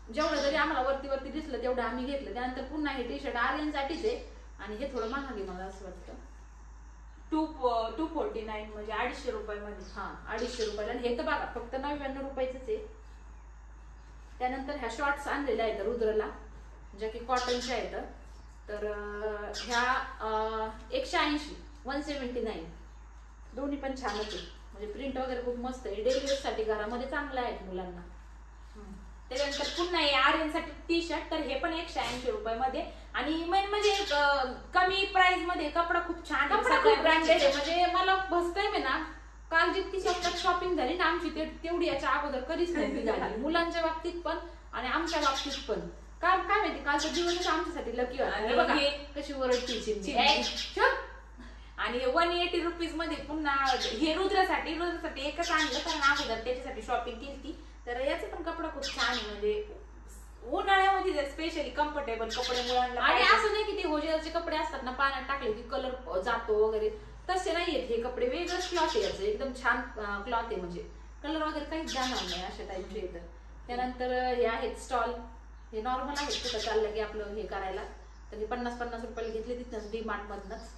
जेवढं जरी आम्हाला वरती दिसलं तेवढं आम्ही घेतलं. त्यानंतर पुन्हा हे टी शर्ट आर्यनसाठीच आहे, आणि हे थोडं महाग आहे मला असं वाटतं. 249 म्हणजे 250 रुपयामध्ये. हा 250 रुपयाला. हे तर बघा फक्त 99 रुपयाचंच आहे. त्यानंतर ह्या शॉर्ट्स आणलेल्या आहेत रुद्रला, ज्या की कॉटनच्या आहेत. तर ह्या 180 179 दोन्ही पण छानच आहे. म्हणजे प्रिंट वगैरे खूप मस्त आहे. डेली वेअर साठी घरामध्ये चांगलं आहे मुलांना. त्याच्यानंतर पुन्हा आहे आर्यनसाठी टी शर्ट. तर हे पण 180 रुपयामध्ये. आणि मेन म्हणजे कमी प्राइस मध्ये कपडा खूप छान, कपडा खूप ब्रँडेड आहे. म्हणजे मला फर्स्ट टाइम आहे ना, काल जितकी स्वतः शॉपिंग झाली ना आमची तेवढी याच्या अगोदर कधीच नाही झाली. मुलांच्या बाबतीत पण आणि आमच्या बाबतीत पण. काय माहिती कालचा दिवसच आमच्यासाठी लकी होता. बघा कशी वरडती. आणि 180 रुपीज मध्ये पुन्हा हे रुद्रासाठी एकच आणलं, कारण अगोदर त्याच्यासाठी शॉपिंग केली. तर याचा पण कपडा खूप छान आहे. म्हणजे उन्हाळ्यामध्ये स्पेशली कम्फर्टेबल कपडे मुलांना. आणि असं नाही की ते होजेलचे कपडे असतात ना, पाण्यात टाकले की कलर जातो वगैरे, तसे नाही आहेत हे कपडे. वेगळंच क्लॉथ आहे याचं, एकदम छान क्लॉथ आहे. म्हणजे कलर वगैरे काहीच जाणार नाही अशा टाईपचे येतं. त्यानंतर हे आहेत स्टॉल. हे नॉर्मल आहेत, कुठं चाललं की आपलं हे करायला. तर हे 50-50 रुपयाला घेतले तिथनंच डीमार्ट मधनच.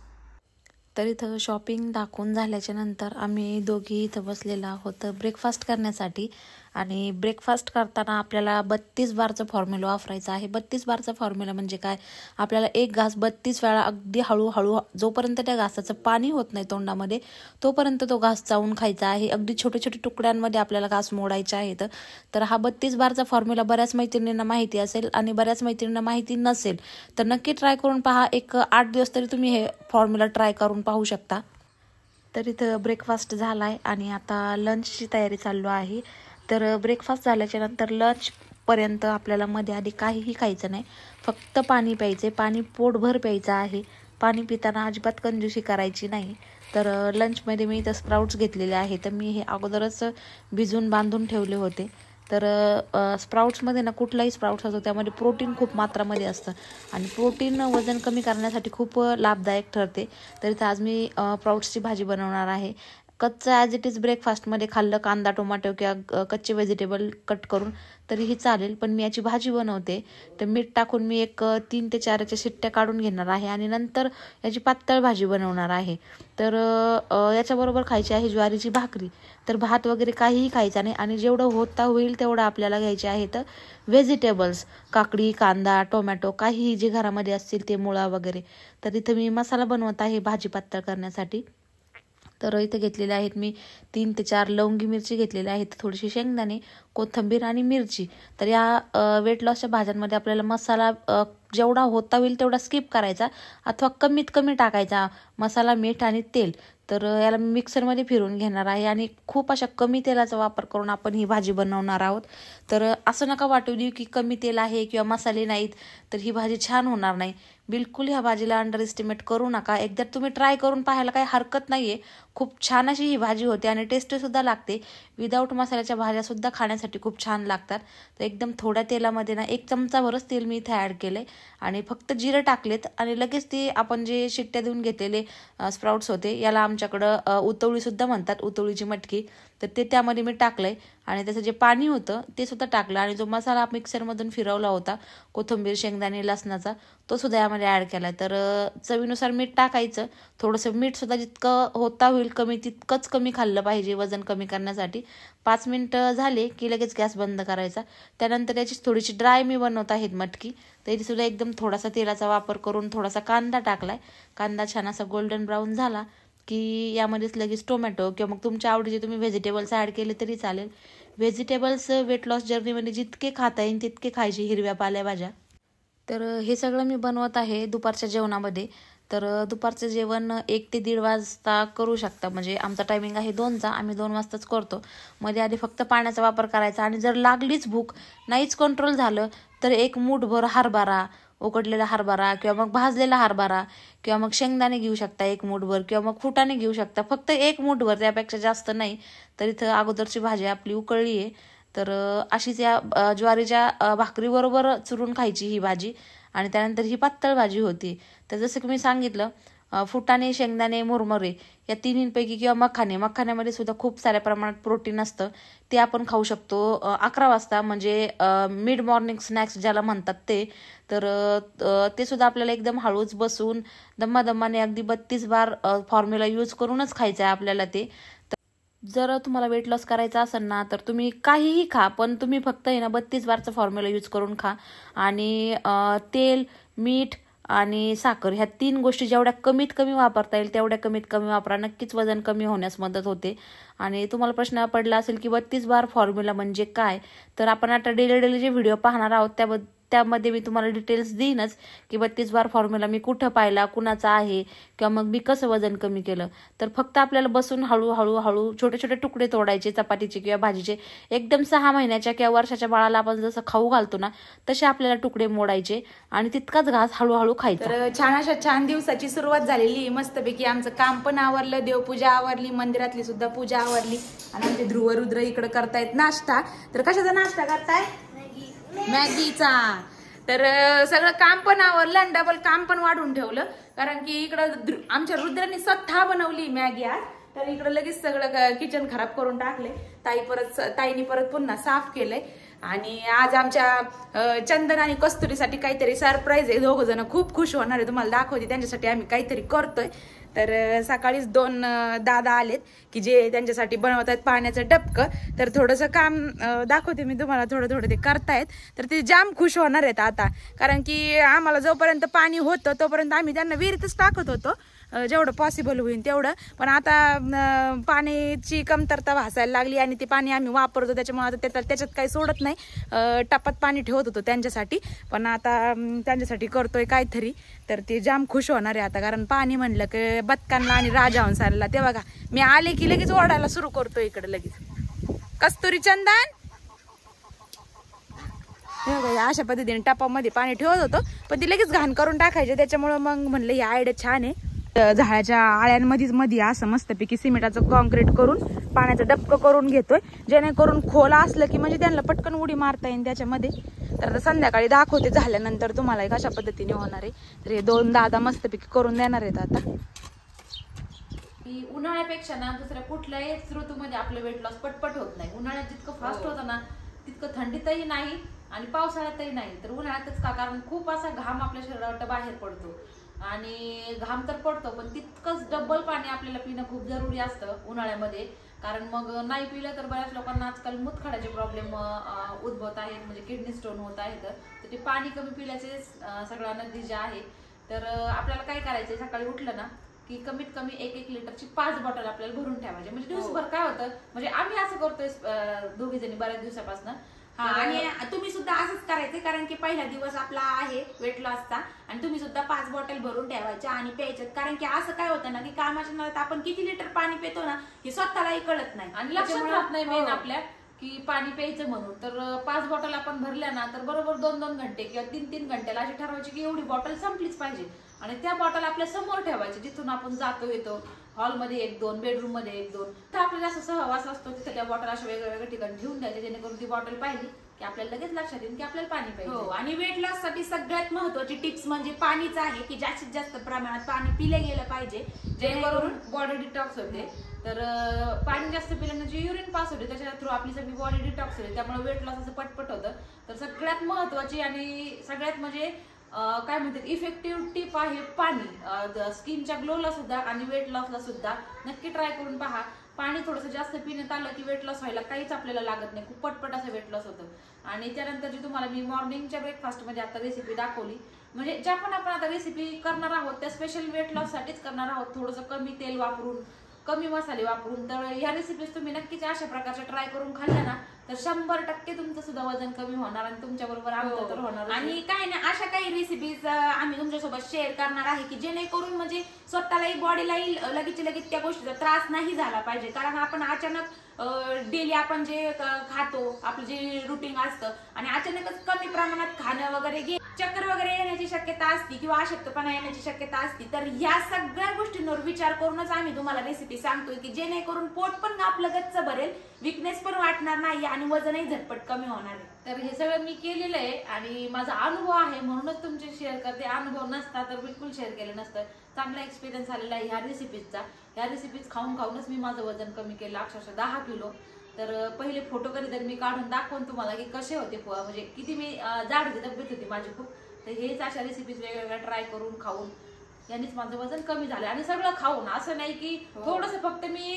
तर इथं शॉपिंग दाखवून झाल्याच्या नंतर आम्ही दोघी इथं बसलेलो आहोत ब्रेकफास्ट करण्यासाठी. आणि ब्रेकफास्ट करताना आपल्याला 32 बारचा फॉर्म्युला वापरायचा आहे. 32 बारचा फॉर्म्युला म्हणजे काय, आपल्याला एक घास 32 वेळा अगदी हळूहळू जोपर्यंत त्या घासाचं पाणी होत नाही तोंडामध्ये तोपर्यंत तो घास चावून खायचा आहे. अगदी छोटे छोटे तुकड्यांमध्ये आपल्याला घास मोडायचे आहेत. तर हा 32 बारचा फॉर्म्युला बऱ्याच मैत्रिणींना माहिती असेल आणि बऱ्याच मैत्रिणींना माहिती नसेल तर नक्की ट्राय करून पहा. एक 8 दिवस तरी तुम्ही हे फॉर्म्युला ट्राय करून पाहू शकता. तर इथं ब्रेकफास्ट झाला आहे आणि आता लंचची तयारी चालू आहे. तर ब्रेकफास्ट झाल्याच्या नंतर लंचपर्यंत आपल्याला मध्ये आधी काहीही खायचं नाही, फक्त पाणी प्यायचे. पाणी पोटभर प्यायचं आहे. पाणी पिताना अजिबात कंजूसी करायची नाही. तर लंचमध्ये मी इथं स्प्राउट्स घेतलेले आहे. तर मी हे अगोदरच भिजून बांधून ठेवले होते. तर स्प्राउट्समध्ये ना कुठलाही स्प्राउट्स असतो त्यामध्ये प्रोटीन खूप मात्रामध्ये असतं आणि प्रोटीन वजन कमी करण्यासाठी खूप लाभदायक ठरते. तर इथं आज मी स्प्राउट्सची भाजी बनवणार आहे. कच्चं ॲज इट इज ब्रेकफास्टमध्ये खाल्लं कांदा टोमॅटो किंवा कच्चे व्हेजिटेबल कट करून तरीही चालेल, पण मी याची भाजी बनवते. तर मीठ टाकून मी एक 3 ते 4 याच्या शिट्ट्या काढून घेणार आहे आणि नंतर याची पातळ भाजी बनवणार आहे. तर याच्याबरोबर खायची आहे ज्वारीची भाकरी. तर भात वगैरे काहीही खायचा नाही आणि जेवढं होता होईल तेवढं आपल्याला घ्यायचे आहेत व्हेजिटेबल्स. काकडी, कांदा, टोमॅटो काहीही जे घरामध्ये असतील ते, मुळा वगैरे. तर इथं मी मसाला बनवत आहे भाजी पातळ करण्यासाठी. तर इथे घेतलेले आहेत मी 3 ते 4 लवंगी मिरची घेतलेल्या आहेत, थोडीशी शेंगदाणे, कोथिंबीर आणि मिरची. तर या वेट लॉसच्या भाज्यांमध्ये आपल्याला मसाला जेवढा होता होईल तेवढा स्किप करायचा अथवा कमीत कमी टाकायचा मसाला, मीठ आणि तेल. तर याला मी मिक्सरमध्ये फिरवून घेणार आहे आणि खूप अशा कमी तेलाचा वापर करून आपण ही भाजी बनवणार आहोत. तर असं नका वाटू देऊ की कमी तेल आहे किंवा मसाले नाहीत तर ही भाजी छान होणार नाही. बिलकुल ह्या भाजीला अंडर एस्टिमेट करू नका. एकदा तुम्ही ट्राय करून पाहायला काही हरकत नाहीये. खूप छान अशी ही भाजी होते आणि टेस्टी सुद्धा लागते. विदाऊट मसाल्याच्या भाज्या सुद्धा खाण्यासाठी खूप छान लागतात. तर एकदम थोड्या तेलामध्ये ना 1 चमचाभरच तेल मी इथे ॲड केलंय आणि फक्त जिरं टाकलेत आणि लगेच ती आपण जे शिट्ट्या देऊन घेतलेले स्प्राउट्स होते, याला आमच्याकडं उतवळी सुद्धा म्हणतात, उतवळीची मटकी. तर ते त्यामध्ये मी टाकलंय आणि त्याचं जे पाणी होतं ते सुद्धा टाकलं आणि जो मसाला मिक्सरमधून फिरवला होता कोथिंबीर, शेंगदाणे, लसणाचा, तो सुद्धा यामध्ये ॲड केला. तर चवीनुसार मीठ टाकायचं. थोडंसं मीठ सुद्धा जितकं होता होईल कमी तितकंच कमी खाल्लं पाहिजे वजन कमी करण्यासाठी. 5 मिनिटं झाले की लगेच गॅस बंद करायचा. त्यानंतर याची थोडीशी ड्राय मी बनवत आहेत मटकी. तरी सुद्धा एकदम थोडासा तेलाचा वापर करून थोडासा कांदा टाकलाय. कांदा छान असा गोल्डन ब्राऊन झाला की यामध्येच लगेच टोमॅटो किंवा मग तुमच्या आवडीचे तुम्ही व्हेजिटेबल्स ॲड केले तरी चालेल. व्हेजिटेबल्स वेट लॉस जर्नीमध्ये जितके खाता येईल तितके खायचे, हिरव्या पालेभाज्या. तर हे सगळं मी बनवत आहे दुपारच्या जेवणामध्ये. तर दुपारचं जेवण 1 ते 1:30 वाजता करू शकता. म्हणजे आमचा टायमिंग आहे 2चा, आम्ही 2 वाजताच करतो. मध्ये आधी फक्त पाण्याचा वापर करायचा आणि जर लागलीच भूक नाहीच कंट्रोल झालं तर 1 मूठभर हरभरा, उकडलेला हरभरा किंवा मग भाजलेला हरभरा किंवा मग शेंगदाणे घेऊ शकता 1 मूठभर किंवा मग फुटाणे घेऊ शकता. फक्त 1 मूठभर, त्यापेक्षा जास्त नाही. तर इथं अगोदरची भाजी आपली उकळली आहे. तर अशीच या ज्वारीच्या भाकरीबरोबर चुरून खायची ही भाजी आणि त्यानंतर ही पातळ भाजी होती. तर जसं की मी सांगितलं फुटाणे, शेंगदाणे, मुरमुरे या तिन्हींपैकी किंवा मखाण्यामध्ये सुद्धा खूप साऱ्या प्रमाणात प्रोटीन असतं, ते आपण खाऊ शकतो 11 वाजता, म्हणजे मिड मॉर्निंग स्नॅक्स ज्याला म्हणतात ते. तर ते सुद्धा आपल्याला एकदम हळूच बसून दम्माने अगदी 32 बार फॉर्म्युला यूज करूनच खायचं आहे आपल्याला ते. जर तुम्हाला वेट लॉस करायचा असेल ना तर तुम्ही काहीही खा, पण तुम्ही फक्त 32 बारचा फॉर्म्युला यूज करून खा. आणि तेल, मीठ आणि साखर ह्या 3 गोष्टी जेवढ्या कमीत कमी वापरता येईल तेवढ्या कमीत कमी वापरा. नक्कीच वजन कमी होण्यास मदत होते. आणि तुम्हाला प्रश्न पडला असेल की 32 बार फॉर्म्युला म्हणजे काय, तर आपण आता डेली जे व्हिडिओ पाहणार आहोत त्यामध्ये मी तुम्हाला डिटेल्स देईनच की 32 बार फॉर्म्युला मी कुठं पाहिला, कुणाचा आहे, किंवा मग मी कसं वजन कमी केलं. तर फक्त आपल्याला बसून हळूहळू छोटे तुकडे तोडायचे चपातीचे किंवा भाजीचे. एकदम 6 महिन्याच्या किंवा वर्षाच्या बाळाला आपण जसं खाऊ घालतो ना तसे आपल्याला तुकडे मोडायचे आणि तितकाच घास हळूहळू खायचा. तर छान दिवसाची सुरुवात झालेली मस्तपैकी. आमचं काम पण आवरलं, देवपूजा आवरली, मंदिरातली सुद्धा पूजा आवरली आणि आमचे ध्रुव रुद्र इकडे करतायत नाश्ता. तर कशाचा नाश्ता करताय? मॅगीचा. तर सगळं काम पण आवरलं आणि डबल काम पण वाढून ठेवलं, कारण की इकडं आमच्या रुद्राने स्वतः बनवली मॅगी आज. तर इकडं लगेच सगळं किचन खराब करून टाकले. ताईनी परत पुन्हा साफ केलंय. आणि आज आमच्या चंदन आणि कस्तुरीसाठी काहीतरी सरप्राईज आहे. 2 जण खूप खुश होणार आहे, तुम्हाला दाखवते. त्यांच्यासाठी आम्ही काहीतरी करतोय. तर सकाळीच 2 दादा आलेत की जे त्यांच्यासाठी बनवत आहेत पाण्याचं डबकं. तर थोडंसं काम दाखवते मी तुम्हाला, थोडं ते करतायत. तर ते जाम खुश होणार आहेत आता, कारण की आम्हाला जोपर्यंत पाणी होतं तोपर्यंत आम्ही त्यांना विहिरीतच टाकत होतो जेवढं पॉसिबल होईल तेवढं. पण आता पाण्याची कमतरता भासायला लागली आणि ते पाणी आम्ही वापरतो, त्याच्यामुळे आता त्याच्यात काही सोडत नाही. टपात पाणी ठेवत होतो त्यांच्यासाठी, पण आता त्यांच्यासाठी करतोय काहीतरी. तर ते जाम खुश होणार आहे आता, कारण पाणी म्हणलं की बदकांना आणि राजहंसाला ते बघा मी आले की लगेच ओढायला सुरू करतो इकडे लगेच. कस्तुरी, चंदन अशा पद्धतीने टपामध्ये पाणी ठेवत होतो, पण ते लगेच घाण करून टाकायचे. त्याच्यामुळं मग म्हणलं ही आयडिया छान आहे. झाडाच्या आळ्यांमध्ये असं मस्तपैकी सिमेंटाचं कॉन्क्रीट करून पाण्याचं डबकं करून घेतोय, जेणेकरून खोला असलं की म्हणजे त्यांना पटकन उडी मारता येईल त्याच्यामध्ये. तर आता संध्याकाळी दाखवते झाल्यानंतर तुम्हाला कशा पद्धतीने होणार आहे. तर हे 2 दादा मस्तपैकी करून देणार आहेत आता. उन्हाळ्यापेक्षा ना दुसऱ्या कुठल्याही ऋतूमध्ये आपलं वेट लॉस पटपट होत नाही. उन्हाळ्यात जितकं फास्ट होतं ना तितकं थंडीतही नाही आणि पावसाळ्यातही नाही. तर उन्हाळ्यातच का, कारण खूप असा घाम आपल्या शरीरावर बाहेर पडतो आणि घाम तर पडतो, पण तितकंच डबल पाणी आपल्याला पिणं खूप जरुरी असतं उन्हाळ्यामध्ये. कारण मग नाही पिलं तर बऱ्याच लोकांना आजकाल मूतखड्याचे प्रॉब्लेम उद्भवत आहेत, म्हणजे किडनी स्टोन होत आहेत. तर ते पाणी कमी पिल्याचे सगळा नतीजा आहे. तर आपल्याला काय करायचंय, सकाळी उठलं ना की कमीत कमी 1 लिटरची 5 बॉटल आपल्याला भरून ठेवायचे. म्हणजे दिवसभर काय होतं, म्हणजे आम्ही असं करतोय 2 जणी बऱ्याच दिवसापासून. आणि तुम्ही सुद्धा असंच करायचं, कारण की पहिला दिवस आपला आहे वेट लॉसचा आणि तुम्ही सुद्धा 5 बॉटल भरून ठेवायच्या आणि प्यायच्यात. कारण की असं काय होतं ना की कामाच्या नादात आपण किती लिटर पाणी पितो ना हे स्वतःलाही कळत नाही आणि लक्षात राहत नाही मेन आपल्या की पाणी प्यायचं म्हणून. तर 5 बॉटल आपण भरल्या ना तर बरोबर 2-2 घंटे किंवा 3-3 घंट्याला अशी ठरवायची की एवढी बॉटल संपलीच पाहिजे. आणि त्या बॉटल आपल्या समोर ठेवायचे, जिथून आपण जातो येतो. हॉलमध्ये 1-2, बेडरूम मध्ये 1-2, तर आपल्याला जास्त सहवास असतो तिथे त्या बॉटल अशा वेगवेगळ्या ठिकाणी ठेवून द्यायच्या, जेणेकरून ती बॉटल पाहिली की आपल्याला लगेच लक्षात येईल की आपल्याला पाणी पाहिजे. आणि वेट लॉस साठी सगळ्यात महत्वाची टिप्स म्हणजे पाणीच आहे, की जास्तीत जास्त प्रमाणात पाणी पिले गेलं पाहिजे, जेणेकरून बॉडी डिटॉक्स होते. तर पाणी जास्त पिल्यानं जी युरिन पास होते त्याच्या थ्रू आपली सगळी बॉडी डिटॉक्स होते, त्यामुळे वेट लॉस असं पटपट होतं. तर सगळ्यात महत्वाची आणि सगळ्यात म्हणजे काय म्हणतात इफेक्टिव्ह टिप आहे पाणी. स्किनच्या ग्लोला सुद्धा आणि वेट लॉसला सुद्धा नक्की ट्राय करून पहा. पाणी थोडंसं जास्त पिण्यात आलं की वेट लॉस व्हायला काहीच आपल्याला लागत नाही, खूप पटपट असं वेट लॉस होतं. आणि त्यानंतर जी तुम्हाला मी मॉर्निंगच्या ब्रेकफास्टमध्ये आता रेसिपी दाखवली, म्हणजे ज्या पण आपण आता रेसिपी करणार आहोत त्या स्पेशल वेट लॉस साठीच करणार आहोत, थोडंसं कमी तेल वापरून, कमी मसाले वापरून. तर ह्या रेसिपीज तुम्ही नक्कीच अशा प्रकारच्या ट्राय करून खाल्ल्या ना तर 100% तुमचं सुद्धा वजन कमी होणार आणि तुमच्या बरोबर आमचं तर होणार. आणि काय ना अशा काही रेसिपीज आम्ही तुमच्यासोबत शेअर करणार आहे की जेणेकरून म्हणजे स्वतःलाही बॉडीलाही लगेच त्या गोष्टीचा त्रास नाही झाला पाहिजे. कारण आपण अचानक डेली आपण जे खातो आपलं जे रुटीन असतं आणि अचानकच कमी प्रमाणात खाणं वगैरे चक्कर वगैरे येण्याची शक्यता असती किंवा अशक्तपणा येण्याची शक्यता असती, तर या सगळ्या गोष्टींवर विचार करूनच आम्ही तुम्हाला रेसिपी सांगतोय की जेणेकरून पोट पण आपलं गच्च भरेल, विकनेस पण वाटणार नाही आणि वजनही झटपट कमी होणार आहे. तर हे सगळं मी केलेलं आहे आणि माझा अनुभव आहे म्हणूनच तुमचे शेअर करते. अनुभव नसता तर बिलकुल शेअर केलं नसतं. चांगला एक्सपिरियन्स आलेला आहे ह्या रेसिपीजचा. ह्या रेसिपीज खाऊन खाऊनच मी माझं वजन कमी केलं, अक्षरशः 10 किलो. तर पहिले फोटो कधीतरी मी काढून दाखवून तुम्हाला की कसे होते, म्हणजे किती मी जाड होती, तब्येत होती माझी खूप. तर हेच अशा रेसिपीज वेगवेगळ्या ट्राय करून खाऊन यांनीच माझं वजन कमी झालं. आणि सगळं खाऊन, असं नाही की थोडंसं फक्त मी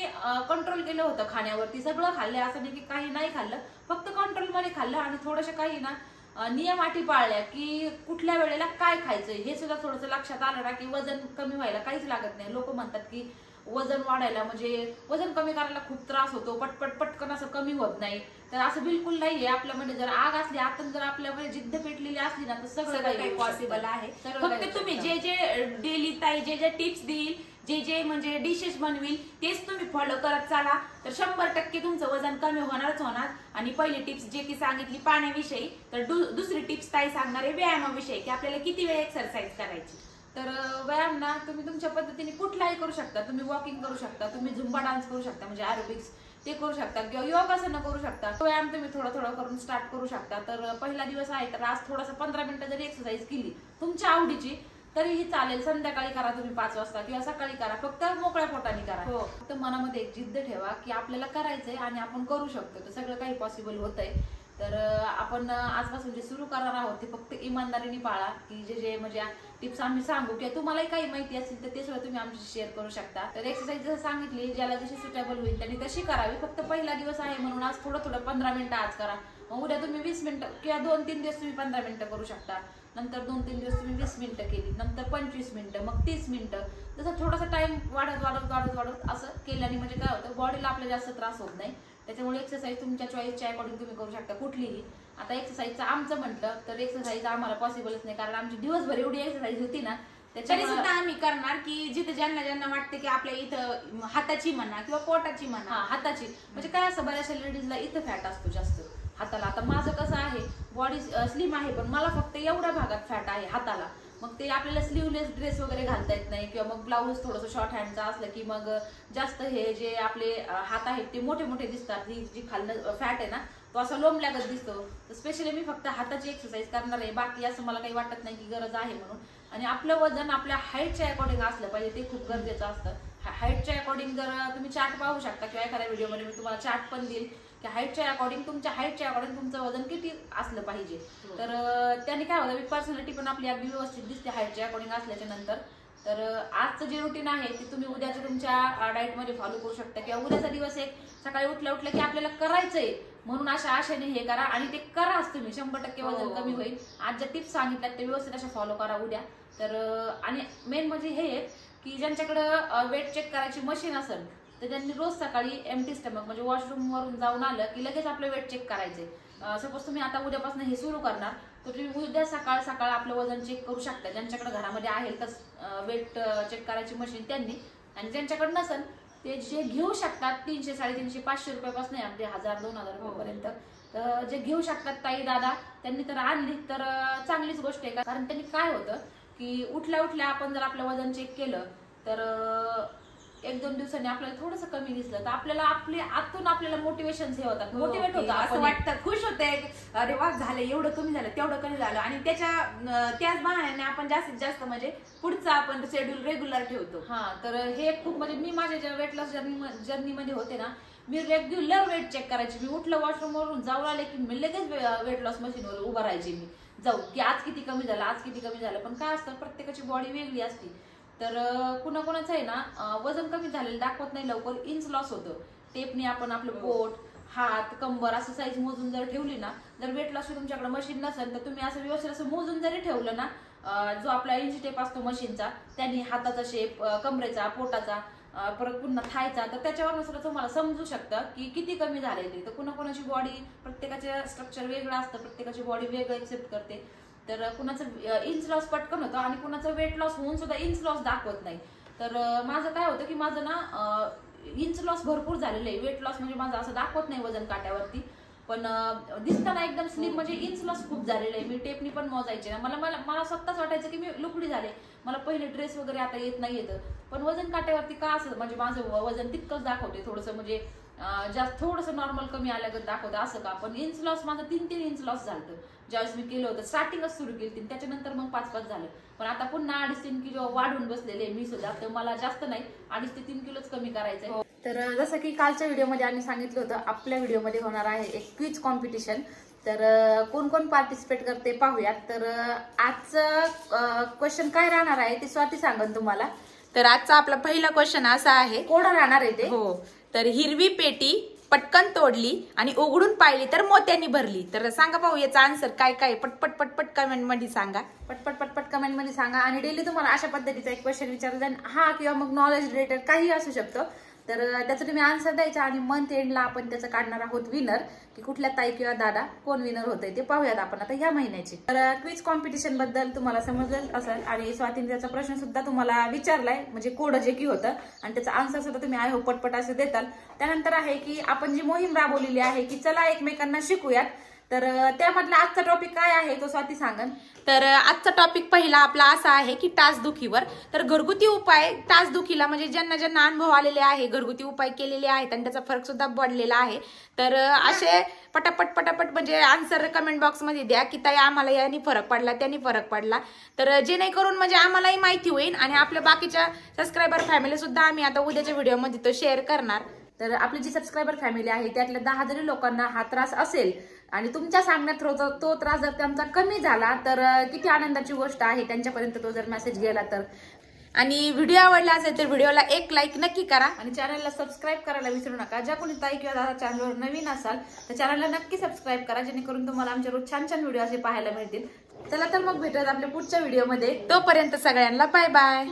कंट्रोल केलं होतं खाण्यावरती. सगळं खाल्लं, असं नाही की काही नाही खाल्लं, फक्त कंट्रोल मध्ये खाल्लं. आणि थोडंसं काही ना नियम अटी पाळल्या की कुठल्या वेळेला काय खायचंय हे सुद्धा थोडंसं लक्षात आलं ना की वजन कमी व्हायला काहीच लागत नाही. लोक म्हणतात की वजन वाढायला म्हणजे वजन कमी करायला खूप त्रास होतो, पटकन असं कमी होत नाही. तर असं बिलकुल नाहीये. आपल्यामध्ये जर आग असली, आतून जर आपल्यामध्ये जिद्द पेटलेली असली ना तर सगळं काही पॉसिबल आहे. फक्त तुम्ही जे जे डेली ताई जे टिप्स देईल, जे म्हणजे डिशेस बनविल तेच तुम्ही फॉलो करत चाला, तर 100% तुमचं वजन कमी होणारच होणार. आणि पहिली टिप्स जे की सांगितली पाण्याविषयी, तर दुसरी टिप्स ताई सांगणार आहे व्यायामाविषयी की आपल्याला किती वेळ एक्सरसाइज करायची. तर व्यायाम ना तुम्ही तुमच्या पद्धतीने कुठलाही करू शकता. तुम्ही वॉकिंग करू शकता, तुम्ही झुंबा डान्स करू शकता म्हणजे एरोबिक्स ते करू शकता, किंवा योगासनं करू शकता. व्यायाम तुम्ही थोडं थोडं करून स्टार्ट करू शकता. तर पहिला दिवस आहे तर आज थोडासा 15 मिनिटं जरी एक्सरसाइज केली तुमच्या आवडीची तरीही चालेल. संध्याकाळी करा तुम्ही 5 वाजता किंवा सकाळी करा, फक्त मोकळ्या पोटाने करा. फक्त मनामध्ये एक जिद्द ठेवा की आपल्याला करायचंय आणि आपण करू शकतो. तर सगळं काही पॉसिबल होतंय. तर आपण आजपासून जे सुरू करणार आहोत ते फक्त इमानदारीने पाळा. की जे म्हणजे टिप्स आम्ही सांगू किंवा तुम्हालाही काही माहिती असेल तर ते सुद्धा तुम्ही आमच्याशी शेअर करू शकता. तर एक्सरसाइज जसं सांगितली, ज्याला जशी सुटेबल होईल त्यांनी तशी करावी. फक्त पहिला दिवस आहे म्हणून आज थोडं 15 मिनिटं आज करा. मग उद्या तुम्ही 20 मिनिटं किंवा 2-3 दिवस तुम्ही 15 मिनिटं करू शकता. नंतर 2-3 दिवस तुम्ही 20 मिनिटं केली, नंतर 25 मिनिटं, मग 30 मिनिटं. जसं थोडासा टाइम वाढत असं केल्याने म्हणजे काय होतं, बॉडीला आपल्या जास्त त्रास होत नाही. त्याच्यामुळे एक्सरसाइज तुमच्या चॉईसच्या अकॉर्डिंग तुम्ही करू शकता कुठलीही. आता एक्सरसाइजचं आमचं म्हटलं तर एक्सरसाइज आम्हाला पॉसिबलच नाही, कारण आमची दिवसभर एवढी एक्सरसाइज होती ना. तरी सुद्धा आम्ही करणार की जिथे ज्यांना वाटतं की आपल्या इथं हाताची म्हणा किंवा पोटाची म्हणा, हाताची म्हणजे काय असं बऱ्याचशा लेडीजला इथं फॅट असतो जास्त हाताला. आता माझं कसं आहे, बॉडी स्लिम आहे पण मला फक्त एवढ्या भागात फॅट आहे हाताला. मग ते आपल्याला स्लीवलेस ड्रेस वगैरे घालता येत नाही, किंवा मग ब्लाऊज थोडंसं शॉर्ट हँडचा असलं की मग जास्त हे जे आपले हात आहेत ते मोठे मोठे दिसतात. ही जी खालनं फॅट आहे ना तो असा लोंबल्यागत दिसतो. तर स्पेशली मी फक्त हाताची एक्सरसाइज करणार आहे, बाकी असं मला काही वाटत नाही की गरज आहे म्हणून. आणि आपलं वजन आपल्या हाईटच्या अकॉर्डिंग असलं पाहिजे, ते खूप गरजेचं असतं. हाईटच्या अकॉर्डिंग जर तुम्ही चार्ट पाहू शकता किंवा एखाद्या व्हिडिओमध्ये मी तुम्हाला चार्ट पण देईल की हाईटच्या अकॉर्डिंग तुमचं वजन किती असलं पाहिजे. तर त्याने काय होतं, पर्सनॅलिटी पण आपली अगदी व्यवस्थित दिसते हाईटच्या अकॉर्डिंग असल्याच्या नंतर. तर आजचं जे रुटीन आहे ते तुम्ही उद्याचं तुमच्या डाएटमध्ये फॉलो करू शकता, किंवा उद्याचा दिवस एक सकाळी उठल्या की आपल्याला करायचंय म्हणून अशा आशेने हे करा आणि ते कराच तुम्ही. 100% वजन कमी होईल. आज ज्या टिप्स सांगितल्यात ते व्यवस्थित अशा फॉलो करा उद्या. तर आणि मेन म्हणजे हे की ज्यांच्याकडं वेट चेक करायची मशीन असेल तर त्यांनी रोज सकाळी एम्प्टी स्टमक म्हणजे वॉशरूम वरून जाऊन आलं की लगेच आपलं वेट चेक करायचंय. सपोज तुम्ही आता उद्यापासून हे सुरू करणार तर तुम्ही उद्या सकाळ आपलं वजन चेक करू शकता. ज्यांच्याकडे घरामध्ये आहे तर वेट चेक करायची मशीन त्यांनी, आणि ज्यांच्याकडे नसेल ते जे घेऊ शकतात 300, 350, 500 रुपयापासून अगदी 1000-2000 रुपयापर्यंत. तर जे घेऊ शकतात ताई दादा त्यांनी तर आणली तर चांगलीच गोष्ट आहे. कारण त्यांनी काय होतं की उठल्या आपण जर आपलं वजन चेक केलं तर 1-2 दिवसांनी आपल्याला थोडंसं कमी दिसलं तर आपल्याला आतून आपल्याला मोटिवेशन हे होतात, मोटिवेट होतं, असं वाटतं, खुश होते, अरे वा झालं, एवढं कमी झालं तेवढं कमी झालं. आणि त्याच बहाण्याने आपण जास्तीत जास्त म्हणजे पुढचा आपण शेड्यूल रेग्युलर ठेवतो. तर हे खूप म्हणजे मी माझ्या ज्या वेट लॉस जर्नीमध्ये होते ना, मी रेग्युलर वेट चेक करायची. मी उठलं वॉशरूम वरून जाऊन आले की मी लगेच वेट लॉस मशीनवर उभं राहायचे. मी जाऊ की आज किती कमी झालं. पण काय असतं, प्रत्येकाची बॉडी वेगळी असते. तर कुणाकुणाचं आहे ना वजन कमी झालेलं दाखवत नाही लवकर, इंच लॉस होतं. टेपने आपण आपलं पोट, हात, कंबर असं साईज मोजून जर ठेवली ना, जर वेट लॉस तुमच्याकडे मशीन नसेल तर तुम्ही असं व्यवस्थित असं मोजून जरी ठेवलं ना, जो आपला इंच टेप असतो मशीनचा, त्यांनी हाताचा शेप, कमरेचा, पोटाचा, परत पुन्हा थायचा, तर त्याच्यावर सुद्धा तुम्हाला समजू शकतं की किती कमी झाले ते. तर कुणाकुणाची बॉडी, प्रत्येकाचे स्ट्रक्चर वेगळं असतं, प्रत्येकाची बॉडी वेगळं एक्सेप्ट करते. तर कुणाचं इंच लॉस पटकन होतं आणि कुणाचं वेट लॉस होऊन सुद्धा इंच लॉस दाखवत नाही. तर माझं काय होतं की माझं ना इंच लॉस भरपूर झालेलं आहे. वेट लॉस म्हणजे माझं असं दाखवत नाही वजन काट्यावरती. पण दिसताना एकदम स्लिम, म्हणजे इंच लॉस खूप झालेलं आहे. मी टेपनी पण मोजायचे ना, मला स्वतःच वाटायचं की मी लुकडी झाले. मला पहिले ड्रेस वगैरे आता येत नाही येतं, पण वजन काट्यावरती का असं म्हणजे माझं वजन तितकंच दाखवते, थोडंसं म्हणजे जास्त थोडंसं नॉर्मल कमी आल्यागत दाखवतं असं का. पण इंच लॉस माझं 3 इंच लॉस झालं ज्यावेळेस मी केलं होतं. स्टार्टिंगच सुरू केली, त्याच्यानंतर मग 5 झालं. पण आता पुन्हा 2.5-3 किलो वाढून बसलेले मी सुद्धा. तर मला जास्त नाही, 2.5 ते 3 किलोच कमी करायचंय. तर जसं की कालच्या व्हिडिओमध्ये आम्ही सांगितलं होतं, आपल्या व्हिडिओमध्ये होणार आहे एक क्विज कॉम्पिटिशन. तर कोण कोण पार्टिसिपेट करते पाहूयात. तर आजचं क्वेश्चन काय राहणार आहे ते स्वाती सांगन तुम्हाला. तर आजचा आपला पहिला क्वेश्चन असा आहे, कोण राहणार आहे ते. हो, तर हिरवी पेटी पटकन तोडली आणि उघडून पाहिली तर मोत्यांनी भरली. तर सांगा पाहू याचा आन्सर काय काय, पटपट पटपट कमेंट मध्ये सांगा. पटपट कमेंट मध्ये सांगा. आणि डेली तुम्हाला अशा पद्धतीचा एक क्वेश्चन विचारला जाईल, हा किंवा मग नॉलेज रिलेटेड काही असू शकतं. तर त्याचं तुम्ही आन्सर द्यायचा आणि मंथ एंडला आपण त्याचं काढणार आहोत विनर, की कुठल्या ताई किंवा दादा कोण विनर होतंय ते पाहूयात आपण आता ह्या महिन्याची. तर क्विज कॉम्पिटिशन बद्दल तुम्हाला समजलं असेल आणि स्वातीने त्याचा प्रश्न सुद्धा तुम्हाला विचारलाय, म्हणजे कोड जे की होतं, आणि त्याचा आन्सर सुद्धा तुम्ही आय होप पटपट असं देताल. त्यानंतर आहे की आपण जी मोहीम राबवलेली आहे की चला एकमेकांना शिकूयात, तर त्यामधला आजचा टॉपिक काय आहे तो स्वाती सांगन. तर आजचा टॉपिक पहिला आपला असा आहे की टाचदुखीवर. तर घरगुती उपाय टाचदुखीला, म्हणजे ज्यांना ज्यांना अनुभव आलेले आहे, घरगुती उपाय केलेले आहेत आणि त्याचा फरक सुद्धा पडलेला आहे. तर असे पटापट म्हणजे आन्सर कमेंट बॉक्स मध्ये द्या की ताई आम्हाला याने फरक पडला, त्यांनी फरक पडला. तर जेणेकरून म्हणजे आम्हालाही माहिती होईल आणि आपल्या बाकीच्या सबस्क्रायबर फॅमिली सुद्धा आम्ही आता उद्याच्या व्हिडिओमध्ये तो शेअर करणार. तर आपली जी सबस्क्रायबर फॅमिली आहे त्यातल्या 10 जरी लोकांना हा त्रास असेल आणि तुमच्या सांगण्यात तो त्रास जर त्यांचा कमी झाला तर किती आनंदाची गोष्ट आहे, त्यांच्यापर्यंत तो जर मेसेज गेला तर. आणि व्हिडिओ आवडला असेल तर व्हिडिओला एक लाईक नक्की करा आणि चॅनलला सबस्क्राईब करायला विसरू नका. ज्या कोणी ताई किंवा दादा चॅनलवर नवीन असाल तर चॅनलला नक्की सबस्क्राईब करा, जेणेकरून तुम्हाला आमच्या रोज छान छान व्हिडिओ असे पाहायला मिळतील. चला तर मग भेटूयात आपल्या पुढच्या व्हिडिओमध्ये. तोपर्यंत सगळ्यांना बाय बाय.